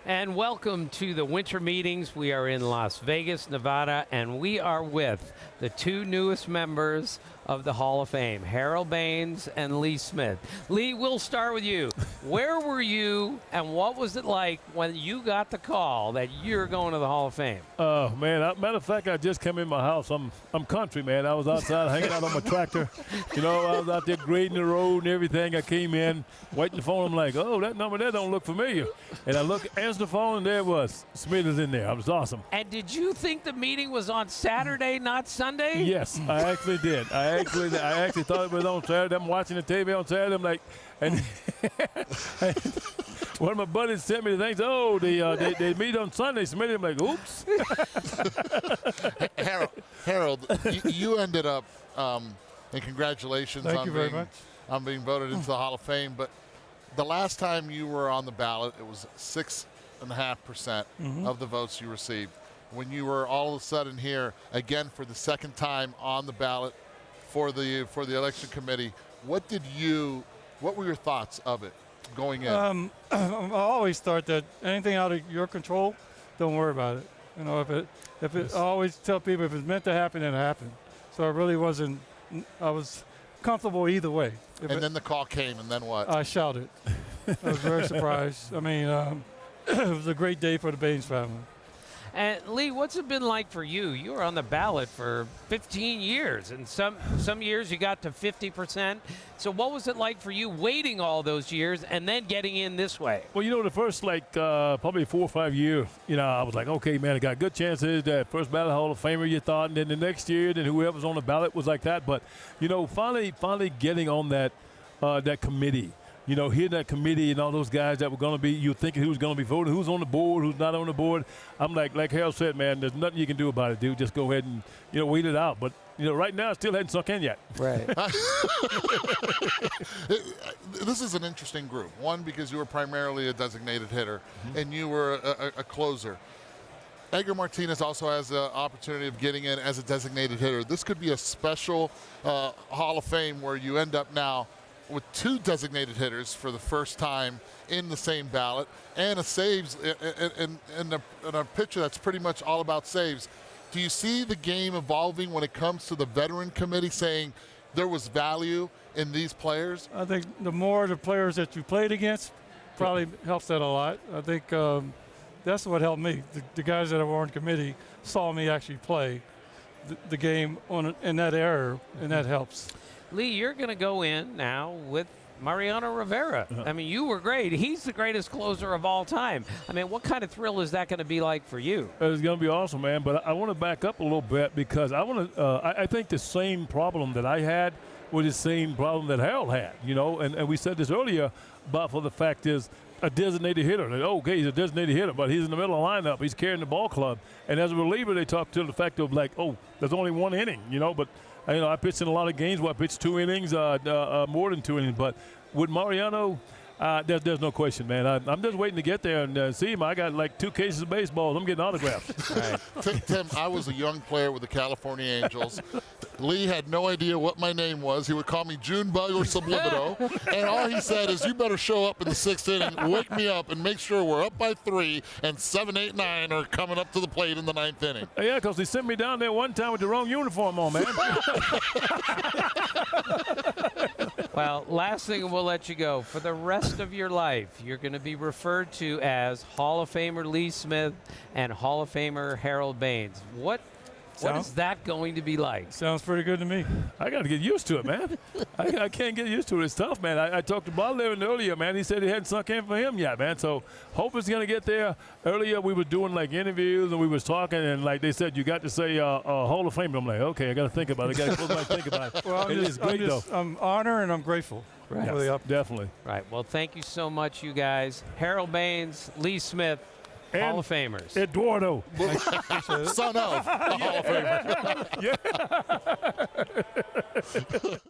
And welcome to the winter meetings. We are in Las Vegas, Nevada, and we are with the two newest members of the Hall of Fame, Harold Baines and Lee Smith. Lee, we'll start with you. Where were you, and what was it like when you got the call that you're going to the Hall of Fame? Oh, man, matter of fact, I just came in my house. I'm country, man. I was outside hanging out on my tractor. You know, I was out there grading the road and everything. I came in, waiting the phone. I'm like, oh, that number there don't look familiar. And I answered the phone, and there it was. Smith is in there. It was awesome. And did you think the meeting was on Saturday, not Sunday? Yes, I actually did. I actually thought it was on Saturday. I'm watching the TV on Saturday. I'm like, and one of my buddies sent me the things. Oh, they meet on Sunday. Smith. I'm like, oops. Harold, you ended up, and congratulations on being voted into the Hall of Fame. But the last time you were on the ballot, it was 6.5% of the votes you received. When you were all of a sudden here again for the second time on the ballot for the election committee, what were your thoughts of it going in? I always thought that anything out of your control, don't worry about it. You know, I always tell people if it's meant to happen, it happened. So I really wasn't. I was comfortable either way. Then the call came, and then what? I shouted. I was very surprised. I mean, it was a great day for the Baines family. And Lee, what's it been like for you? You were on the ballot for 15 years, and some years you got to 50%. So what was it like for you waiting all those years and then getting in this way? Well, you know, the first probably 4 or 5 years, you know, I was like, okay, man, I got good chances. That first ballot Hall of Famer, you thought, and then the next year, then whoever's on the ballot was like that. But you know, finally getting on that committee. You know, hearing that committee and all those guys that were going to be, you thinking who's going to be voting, who's on the board, who's not on the board. I'm like Harold said, man, there's nothing you can do about it, dude. Just go ahead and, you know, wait it out. But, you know, right now it still hadn't sunk in yet. Right. This is an interesting group. One, because you were primarily a designated hitter, and you were a closer. Edgar Martinez also has the opportunity of getting in as a designated hitter. This could be a special Hall of Fame where you end up now with two designated hitters for the first time in the same ballot, and a saves and a pitcher that's pretty much all about saves. Do you see the game evolving when it comes to the veteran committee saying there was value in these players? I think the more the players that you played against probably helps that a lot. I think that's what helped me. The guys that were on committee saw me actually play the game in that era, and that helps. Lee, you're going to go in now with Mariano Rivera. I mean, you were great. He's the greatest closer of all time. I mean, what kind of thrill is that going to be like for you? It's going to be awesome, man. But I want to back up a little bit because I think the same problem that I had was the same problem that Harold had, you know. And we said this earlier about for the fact is a designated hitter. Okay, he's a designated hitter, but he's in the middle of the lineup. He's carrying the ball club. And as a reliever, they talk to the fact of like, oh, there's only one inning, you know. But you know, I pitched in a lot of games where I pitched 2 innings, more than 2 innings. But with Mariano, there's no question, man. I'm just waiting to get there and see him. I got like 2 cases of baseballs. I'm getting autographs. Right. Tim, I was a young player with the California Angels. Lee had no idea what my name was. He would call me Junebug or Subliminal. And all he said is, you better show up in the 6th inning, wake me up, and make sure we're up by 3, and 7, 8, 9 are coming up to the plate in the 9th inning. Yeah, because they sent me down there one time with the wrong uniform on, man. Well, last thing, and we'll let you go. For the rest of your life, you're going to be referred to as Hall of Famer Lee Smith and Hall of Famer Harold Baines. What is that going to be like? Sounds pretty good to me. I got to get used to it, man. I can't get used to it. It's tough, man. I talked to Bob Levin earlier, man. He said it hadn't sunk in for him yet, man. So hope it's going to get there. Earlier we were doing like interviews and we was talking, and like they said, you got to say Hall of Fame. I'm like, okay, I got to think about it. I got to close my think about it. Well, It is great, though. I'm honored and I'm grateful. Right. Yes, definitely. Right. Well, thank you so much, you guys. Harold Baines, Lee Smith, and Hall of Famers. Eduardo. Son of a Hall of Famer. Yeah.